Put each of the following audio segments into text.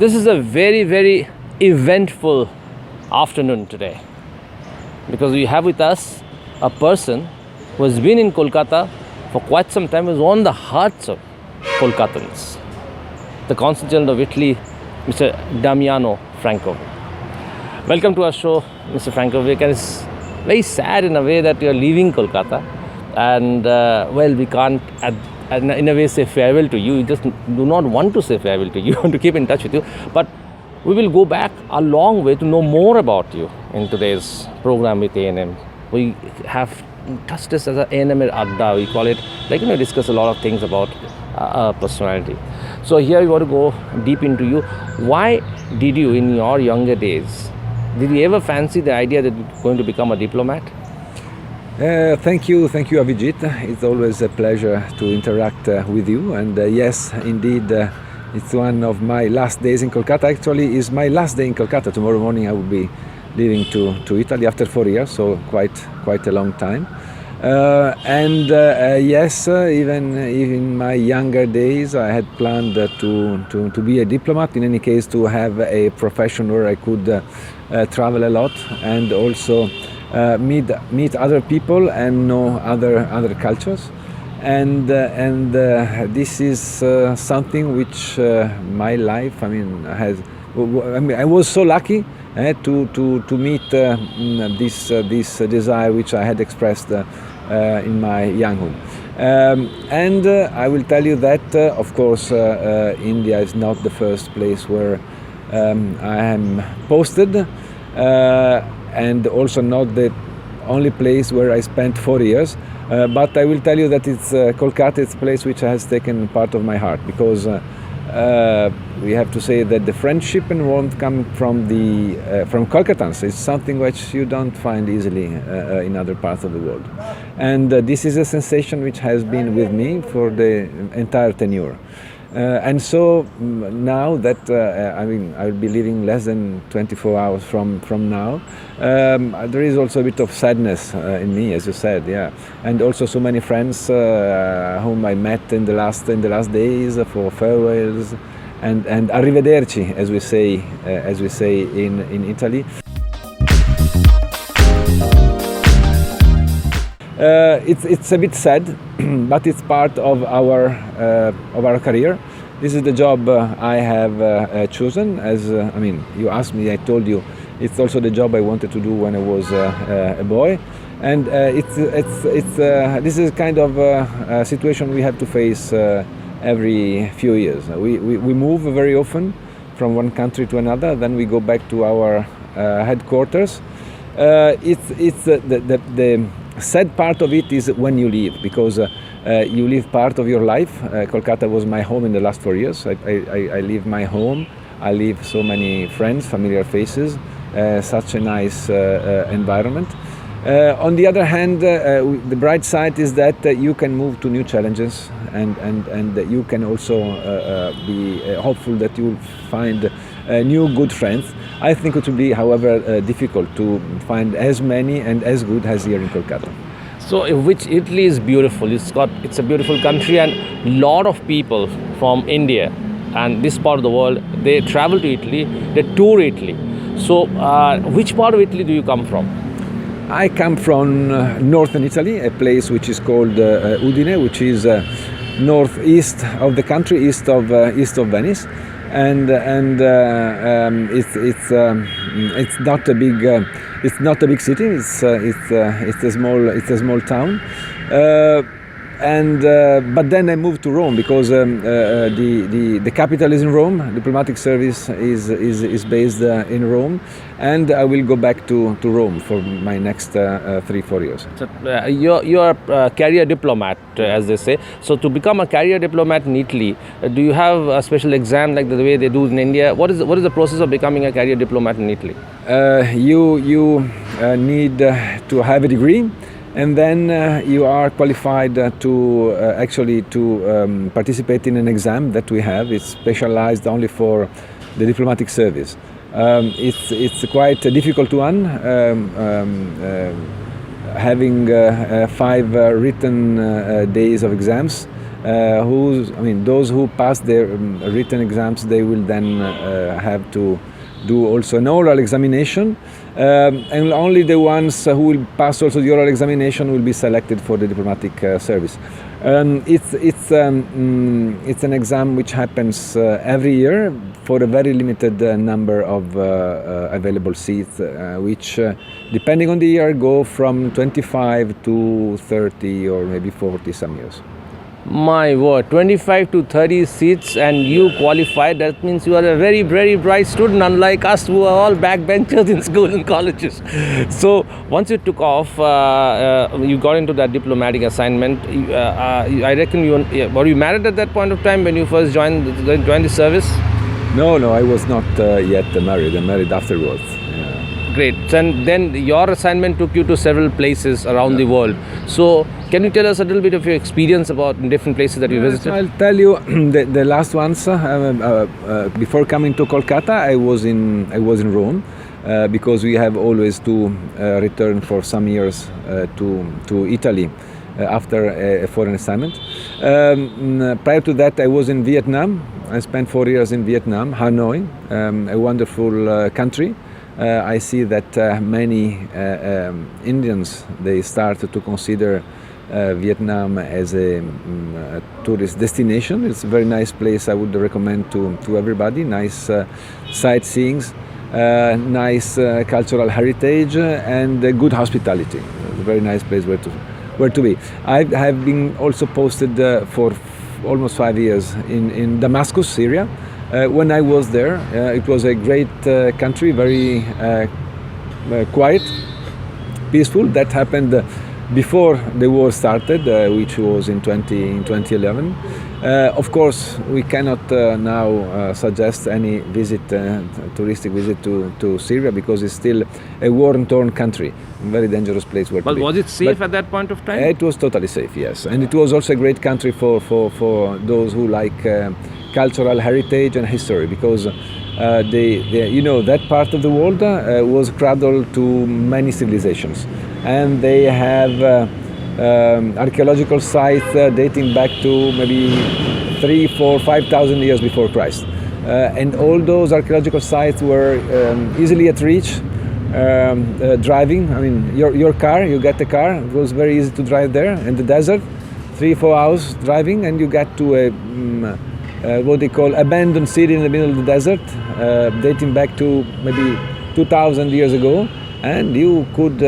This is a very, very eventful afternoon today, because we have with us a person who has been in Kolkata for quite some time, is on the hearts of Kolkatans. The Consul General of Italy, Mr. Damiano Francovigh. Welcome to our show, Mr. Francovigh. And it's very sad in a way that you're leaving Kolkata, and we can't in a way say farewell to you. We just do not want to say farewell to you, want to keep in touch with you. But we will go back a long way to know more about you in today's program with ANM. We have touched this as an ANM-er Adda. We call it, discuss a lot of things about personality. So here we want to go deep into you. Why did you, in your younger days, did you ever fancy the idea that you're going to become a diplomat? Thank you, Avijit. It's always a pleasure to interact with you. And yes, indeed, it's one of my last days in Kolkata. Actually, it's my last day in Kolkata. Tomorrow morning I will be leaving to Italy after 4 years, so quite a long time. Yes, even in my younger days, I had planned to be a diplomat. In any case, to have a profession where I could travel a lot and also meet other people and know other cultures. And this is something which my life, has. I was so lucky to meet this desire which I had expressed in my younghood. And I will tell you that, of course, India is not the first place where I am posted, and also not the only place where I spent 4 years. But I will tell you that it's Kolkata. It's a place which has taken part of my heart, because we have to say that the friendship and warmth come from Kolkatans. It's something which you don't find easily in other parts of the world. And this is a sensation which has been with me for the entire tenure. And so now that I'll be leaving less than 24 hours from now, there is also a bit of sadness in me, as you said, yeah. And also so many friends whom I met in the last days for farewells and arrivederci, as we say in Italy. It's a bit sad, but it's part of our career. This is the job I have chosen. As you asked me, I told you it's also the job I wanted to do when I was a boy, and this is kind of a situation we have to face every few years. We move very often from one country to another, then we go back to our headquarters. It's the sad part of it is when you leave, because you leave part of your life. Kolkata was my home in the last 4 years. I leave my home. I leave so many friends, familiar faces, such a nice environment. On the other hand, the bright side is that you can move to new challenges, and you can also be hopeful that you will find new good friends. I think it will be, however, difficult to find as many and as good as here in Kolkata. So, which Italy is beautiful. It's a beautiful country, and a lot of people from India and this part of the world, they travel to Italy, they tour Italy. So, which part of Italy do you come from? I come from northern Italy, a place which is called Udine, which is northeast of the country, east of Venice. And it's not a big city. It's a small town. But then I moved to Rome, because the capital is in Rome. Diplomatic service is based in Rome, and I will go back to Rome for my next 3-4 years. So you are a career diplomat, as they say. So to become a career diplomat in Italy, do you have a special exam like the way they do in India? What is the process of becoming a career diplomat in Italy? You need to have a degree. And then you are qualified to participate in an exam that we have. It's specialized only for the diplomatic service. It's quite a difficult one, having 5 written days of exams, those who pass their written exams, they will then have to do also an oral examination, and only the ones who will pass also the oral examination will be selected for the diplomatic service. It's an exam which happens every year for a very limited number of available seats, which depending on the year go from 25 to 30 or maybe 40 some years. My word, 25 to 30 seats and you qualified. That means you are a very, very bright student, unlike us who are all backbenchers in school and colleges. So once you took off, you got into that diplomatic assignment. I reckon were you married at that point of time when you first joined the service? No, I was not yet married. I married afterwards. Great. And then your assignment took you to several places around the world. So can you tell us a little bit of your experience about different places that you visited? So I'll tell you the last ones. Before coming to Kolkata, I was in Rome because we have always to return for some years to Italy after a foreign assignment. Prior to that, I was in Vietnam. I spent 4 years in Vietnam, Hanoi, a wonderful country. I see that many Indians, they start to consider Vietnam as a tourist destination. It's a very nice place. I would recommend to everybody. Nice sightseeing, nice cultural heritage, and good hospitality. It's a very nice place where to be. I have been also posted for almost 5 years in Damascus, Syria. When I was there, it was a great country, very quiet, peaceful. That happened before the war started, which was in 2011. Of course, we cannot now suggest any touristic visit to Syria because it's still a war-torn country, a very dangerous place where to be. But was it safe at that point of time? It was totally safe, yes. And it was also a great country for those who like cultural heritage and history, because that part of the world was cradle to many civilizations, and they have archaeological sites dating back to maybe 3, 4, 5,000 years before Christ, and all those archaeological sites were easily at reach. Driving, your car, you get a car, it was very easy to drive there in the desert, 3-4 hours driving, and you get to a what they call abandoned city in the middle of the desert, dating back to maybe 2,000 years ago, and you could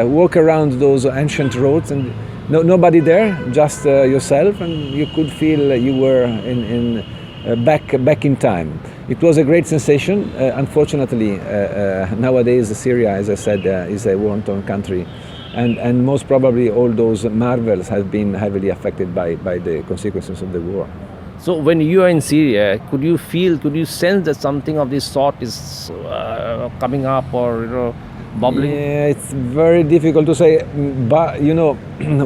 walk around those ancient roads and nobody there, just yourself, and you could feel you were back in time. It was a great sensation. Unfortunately, nowadays Syria, as I said, is a war-torn country, and most probably all those marvels have been heavily affected by the consequences of the war. So when you are in Syria, could you sense that something of this sort is coming up or bubbling? Yeah, it's very difficult to say, but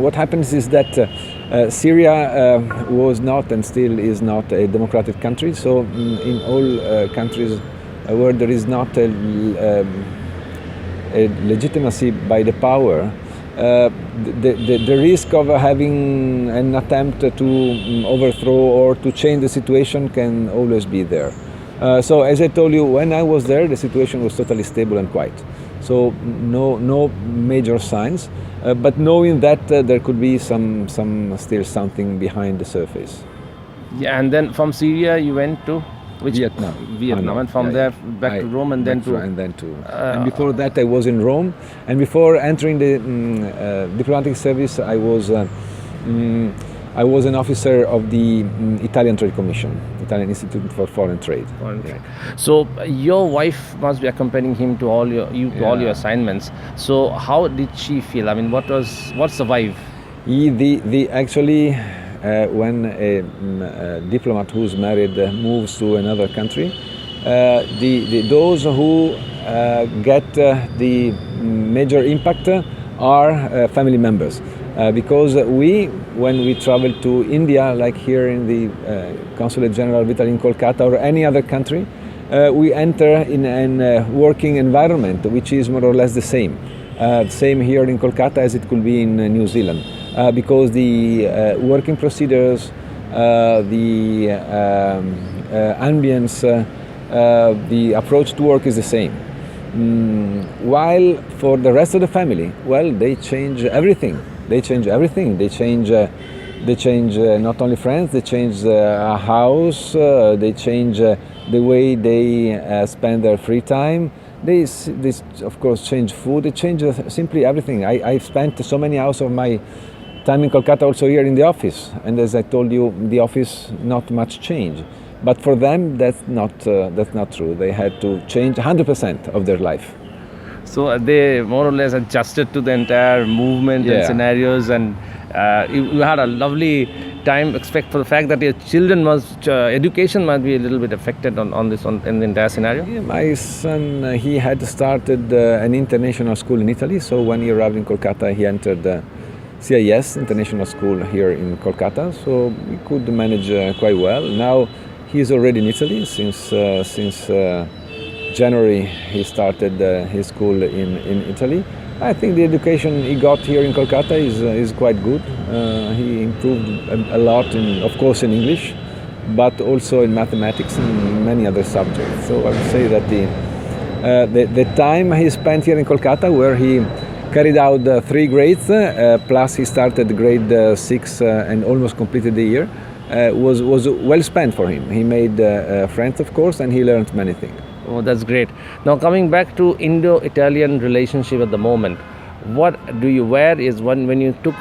what happens is that Syria was not and still is not a democratic country. So in all countries where there is not a legitimacy by the power, the risk of having an attempt to overthrow or to change the situation can always be there. So as I told you, when I was there, the situation was totally stable and quiet. So no major signs, but knowing that there could be still something behind the surface. Yeah, and then from Syria you went to which? Vietnam, and from there back to Rome, and then to. And before that, I was in Rome, and before entering the diplomatic service, I was an officer of the Italian Trade Commission, Italian Institute for Foreign Trade. So your wife must be accompanying him to all your assignments. So how did she feel? What's the vibe? Actually, when a diplomat who's married moves to another country, those who get the major impact are family members. Because when we travel to India, like here in the Consul General of Italy in Kolkata or any other country, we enter in a working environment which is more or less the same. Same here in Kolkata as it could be in New Zealand. because the working procedures, the ambience, the approach to work is the same. While for the rest of the family, well, they change everything. They change everything. They change not only friends. They change a house. They change the way they spend their free time. They of course change food. They change simply everything. I've spent so many hours of my time in Kolkata, also here in the office, and as I told you, the office not much change. But for them, that's not true. They had to change 100% of their life. So they more or less adjusted to the entire movement and scenarios, and you had a lovely time. Except for the fact that your children education must be a little bit affected in the entire scenario. Yeah, my son, he had started an international school in Italy. So when he arrived in Kolkata, he entered CIS International School here in Kolkata. So he could manage quite well. Now he is already in Italy since January. He started his school in Italy. I think the education he got here in Kolkata is quite good. He improved a lot, of course, in English, but also in mathematics and many other subjects. So I would say that the time he spent here in Kolkata, where he carried out 3 grades, plus he started grade 6 and almost completed the year, was well spent for him. He made friends, of course, and he learned many things. Oh, that's great. Now coming back to Indo-Italian relationship at the moment, when you took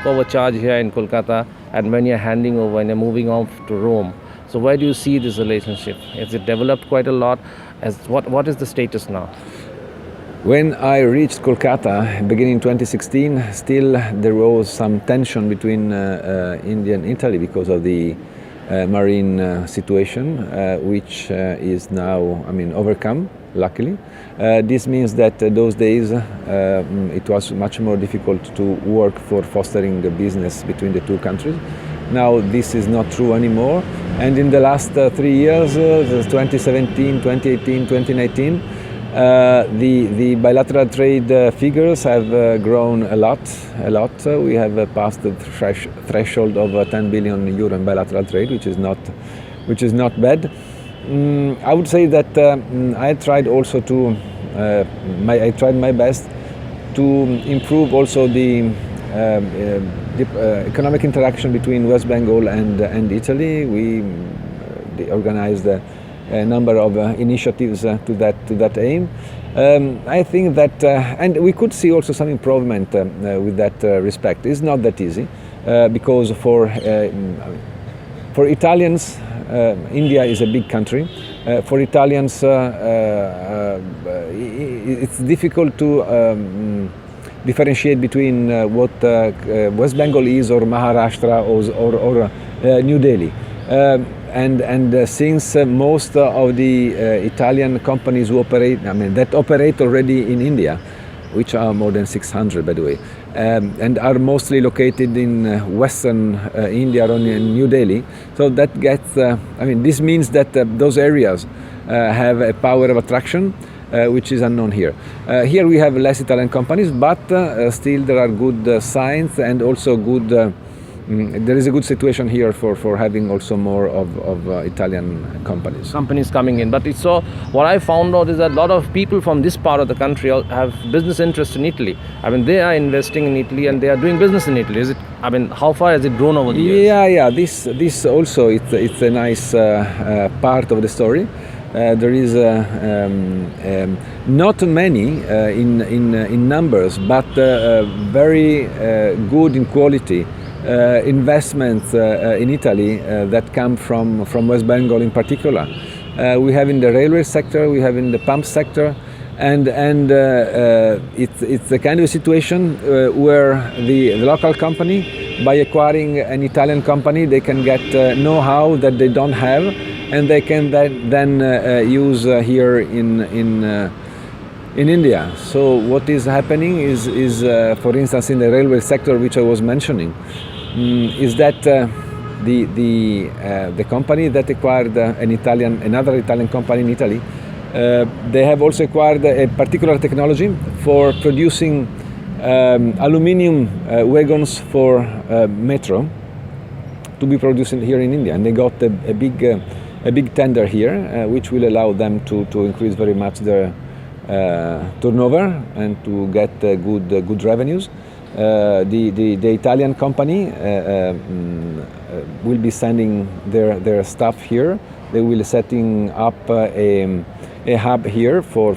over charge here in Kolkata, and when you're handing over and you're moving off to Rome, so where do you see this relationship? Has it developed quite a lot? What is the status now? When I reached Kolkata, beginning 2016, still there was some tension between India and Italy because of the marine situation, which is now, overcome, luckily. This means that those days it was much more difficult to work for fostering the business between the two countries. Now this is not true anymore, and in the last 3 years, 2017, 2018, 2019, the bilateral trade figures have grown a lot. We have passed the threshold of 10 billion euro in bilateral trade, which is not bad. I would say that I tried also to I tried my best to improve also the economic interaction between West Bengal and Italy. We organized a number of initiatives to that aim. I think that, and we could see also some improvement with that respect. It's not that easy because for Italians, India is a big country. For Italians, it's difficult to differentiate between what West Bengal is, or Maharashtra, or New Delhi. And since most of the Italian companies who that operate already in India, which are more than 600 by the way, and are mostly located in western India or in New Delhi, so that gets, this means that those areas have a power of attraction which is unknown here. Here we have less Italian companies, but still there are good signs, and also good. There is a good situation here for having also more of Italian companies. Companies coming in. But so what I found out is that a lot of people from this part of the country have business interest in Italy. They are investing in Italy and they are doing business in Italy. How far has it grown over the years? Yeah. This also it's a nice part of the story. There is not many in numbers, but very good in quality. Investments in Italy that come from West Bengal in particular. We have in the railway sector, we have in the pump sector, and it's the kind of situation where the local company, by acquiring an Italian company, they can get know-how that they don't have, and they can then use here in India. So what is happening is for instance, in the railway sector, which I was mentioning, is that the company that acquired another Italian company in Italy, they have also acquired a particular technology for producing aluminium wagons for metro to be produced here in India, and they got a big tender here, which will allow them to increase very much their turnover and to get good revenues. The Italian company will be sending their staff here. They will setting up a hub here for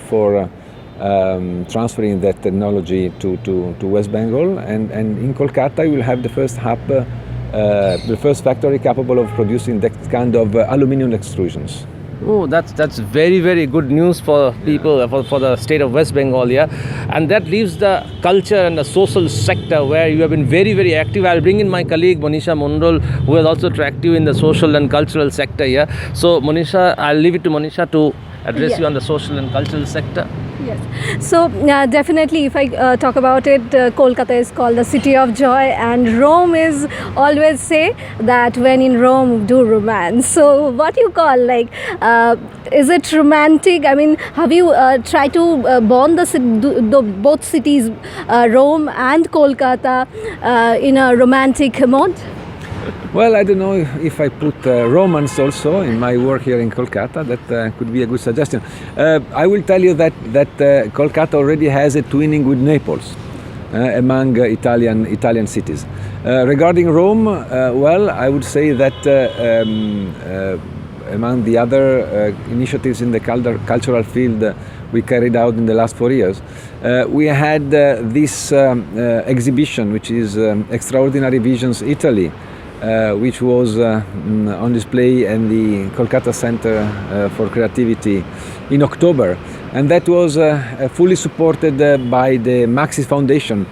transferring that technology to West Bengal, and in Kolkata you will have the first hub, the first factory capable of producing that kind of aluminium extrusions. Oh, that's very, very good news for people, for the state of West Bengal, yeah. And that leaves the culture and the social sector where you have been very, very active. I'll bring in my colleague Monisha Mondal, who is also active in the social and cultural sector, yeah. So Monisha, I'll leave it to Monisha to address you on the social and cultural sector. Yes. So definitely, if I talk about it, Kolkata is called the city of joy, and Rome is always say that when in Rome, do romance. So what you call, like, is it romantic? I mean, have you tried to bond both cities, Rome and Kolkata, in a romantic mode? Well, I don't know if I put romance also in my work here in Kolkata. That could be a good suggestion. I will tell you that Kolkata already has a twinning with Naples among Italian cities. Regarding Rome, well, I would say that among the other initiatives in the cultural field we carried out in the last 4 years, we had this exhibition, which is Extraordinary Visions Italy, which was on display in the Kolkata Center for Creativity in October, and that was fully supported by the Maxis Foundation,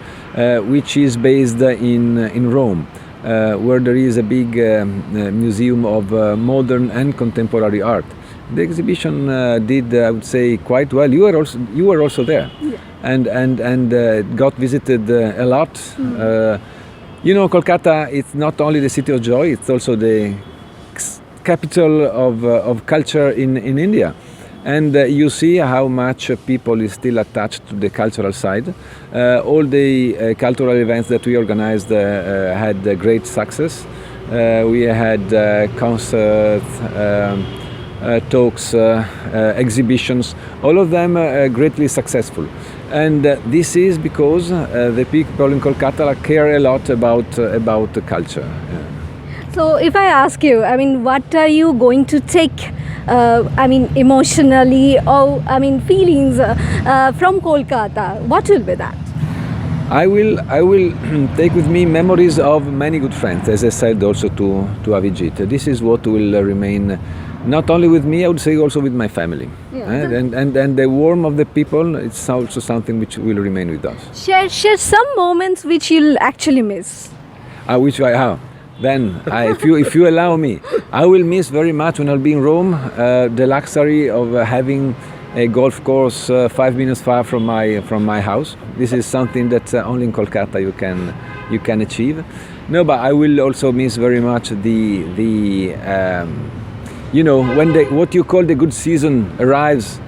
which is based in Rome, where there is a big museum of modern and contemporary art. The exhibition did, I would say, quite well. You were also there, yeah. and got visited a lot. You know, Kolkata, it's not only the city of joy, it's also the capital of culture in India. And you see how much people is still attached to the cultural side. All the cultural events that we organized had great success. We had concerts, talks, exhibitions, all of them greatly successful. And this is because the people in Kolkata care a lot about the culture. Yeah. So if I ask you, I mean, what are you going to take, I mean, emotionally, or I mean, feelings from Kolkata? What will be that? I will take with me memories of many good friends, as I said also to Avijit. This is what will remain, not only with me, I would say also with my family. Yeah. And the warmth of the people, it's also something which will remain with us. Share some moments which you'll actually miss. Then, if you allow me, I will miss very much when I'll be in Rome the luxury of having a golf course 5 minutes far from my house. This is something that only in Kolkata you can achieve. No, but I will also miss very much the you know, when what you call the good season arrives,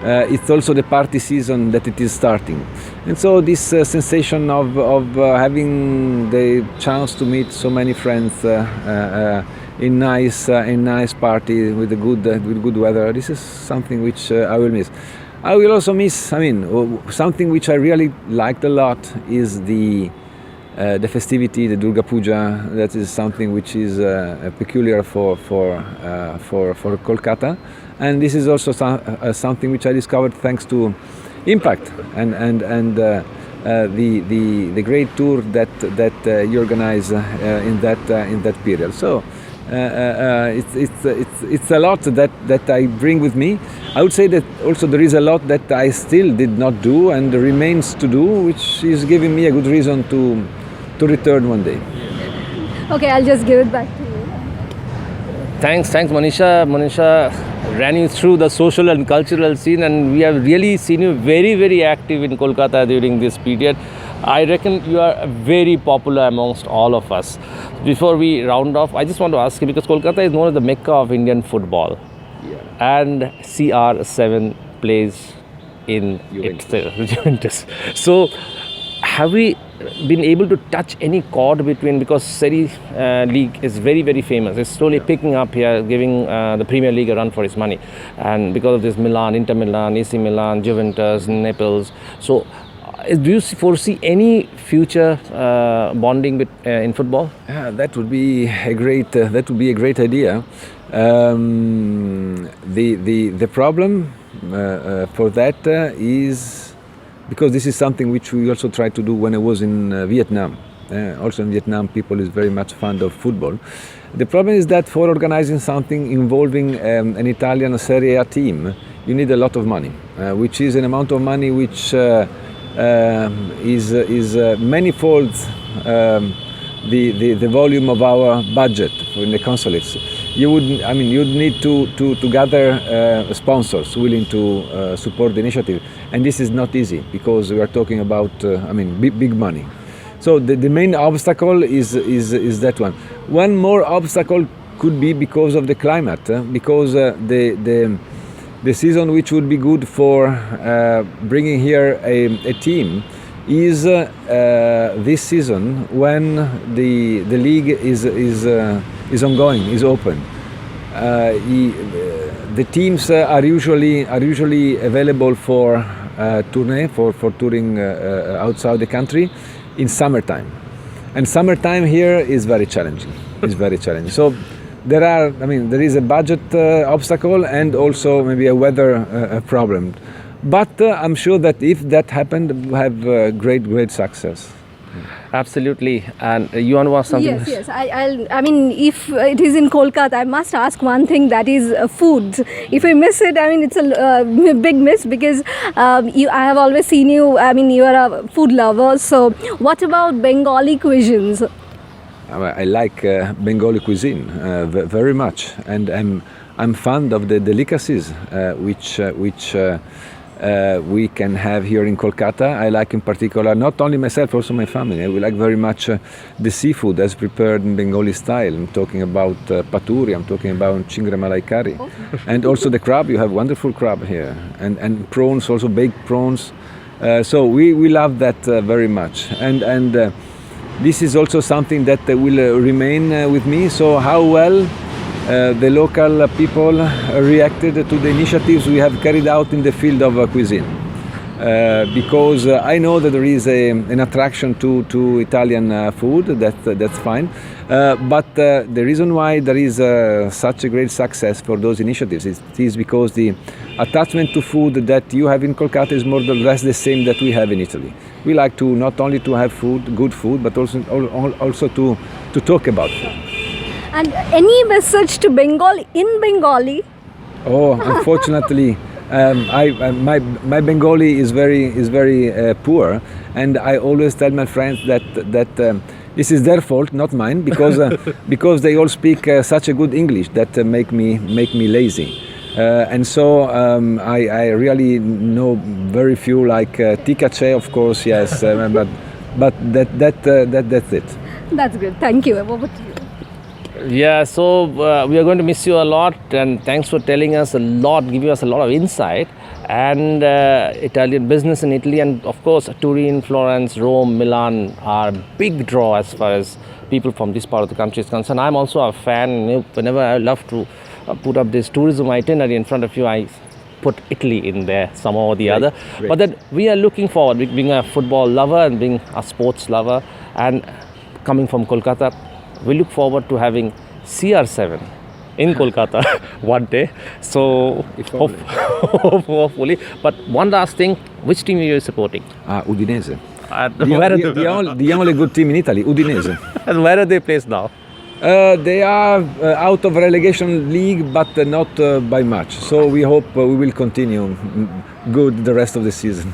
it's also the party season that it is starting. And so this sensation of having the chance to meet so many friends in nice party with good weather, this is something which I will miss. I will also miss, I mean, something which I really liked a lot is the festivity, the Durga Puja. That is something which is peculiar for Kolkata, and this is also something which I discovered thanks to Impact and the great tour that you organize in that period. So it's a lot that I bring with me. I would say that also there is a lot that I still did not do and remains to do, which is giving me a good reason to return one day. Okay, I'll just give it back to you. Thanks Monisha. Monisha ran you through the social and cultural scene, and we have really seen you very, very active in Kolkata during this period. I reckon you are very popular amongst all of us. Before we round off, I just want to ask you, because Kolkata is known as the Mecca of Indian football, yeah, and CR7 plays in Juventus. So have we been able to touch any chord between, because Serie League is very, very famous. It's slowly picking up here, giving the Premier League a run for its money. And because of this Milan, Inter Milan, AC Milan, Juventus, Naples. So do you foresee any future bonding in football? Yeah, that would be a great idea. The problem for that is, because this is something which we also tried to do when I was in Vietnam. Also in Vietnam, people is very much fond of football. The problem is that for organizing something involving an Italian Serie A team, you need a lot of money, which is an amount of money which is manifold the volume of our budget in the consulates. You'd need to gather sponsors willing to support the initiative, and this is not easy because we are talking about big money. So the main obstacle is that one. One more obstacle could be because of the climate, because the season which would be good for bringing here a team is this season when the league is ongoing, is open. The teams are usually available for tournée, for touring outside the country in summertime, and summertime here is very challenging. It's very challenging. So there is a budget obstacle and also maybe a weather problem. But I'm sure that if that happened, we'll have great success. Absolutely. And you want to ask something? Yes. If it is in Kolkata, I must ask one thing, that is food. If we miss it, it's a big miss, because I have always seen you. You are a food lover. So, what about Bengali cuisines? I like Bengali cuisine very much, and I'm fond of the delicacies which we can have here in Kolkata. I like in particular, not only myself, also my family. We like very much the seafood as prepared in Bengali style. I'm talking about paturi, I'm talking about chingre malai curry. And also the crab, you have wonderful crab here. And prawns, also baked prawns. So we love that very much. And this is also something that will remain with me. So how well the local people reacted to the initiatives we have carried out in the field of cuisine, because I know that there is an attraction to Italian food. That's fine, but the reason why there is such a great success for those initiatives is because the attachment to food that you have in Kolkata is more or less the same that we have in Italy. We like to not only to have good food, but also to talk about food. And any message to Bengal in Bengali? Oh, unfortunately, my Bengali is very poor, and I always tell my friends that this is their fault, not mine, because they all speak such a good English that make me lazy. And so I really know very few, like Tikache, of course, yes, but that's it. That's good. Thank you. Over to you. Yeah, so we are going to miss you a lot, and thanks for telling us a lot, giving us a lot of insight, and Italian business in Italy, and of course Turin, Florence, Rome, Milan are big draw as far as people from this part of the country is concerned. I'm also a fan. Whenever I love to put up this tourism itinerary in front of you, I put Italy in there somehow or the other. Great. But then we are looking forward, being a football lover and being a sports lover, and coming from Kolkata, we look forward to having CR7 in Kolkata one day. So hopefully. But one last thing, which team are you supporting? Udinese. The only good team in Italy, Udinese. And where are they placed now? They are out of relegation league, but not by much. So we hope we will continue good the rest of the season.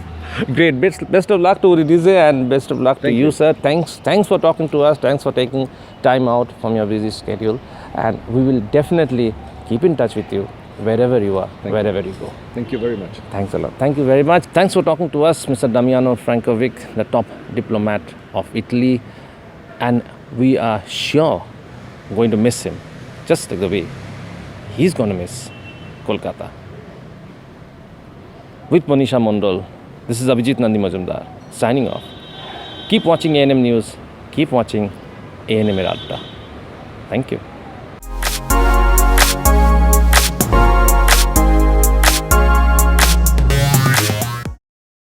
Great. Best of luck to Udinese, and best of luck to you, sir. Thanks for talking to us. Thanks for taking time out from your busy schedule. And we will definitely keep in touch with you wherever you are, wherever you go. Thank you very much. Thanks a lot. Thank you very much. Thanks for talking to us, Mr. Damiano Francovigh, the top diplomat of Italy. And we are sure going to miss him, just like the way he's going to miss Kolkata. With Monisha Mondal, this is Avijit Nandi Majumdar signing off. Keep watching ANM News. Keep watching ANM-er Adda. Thank you.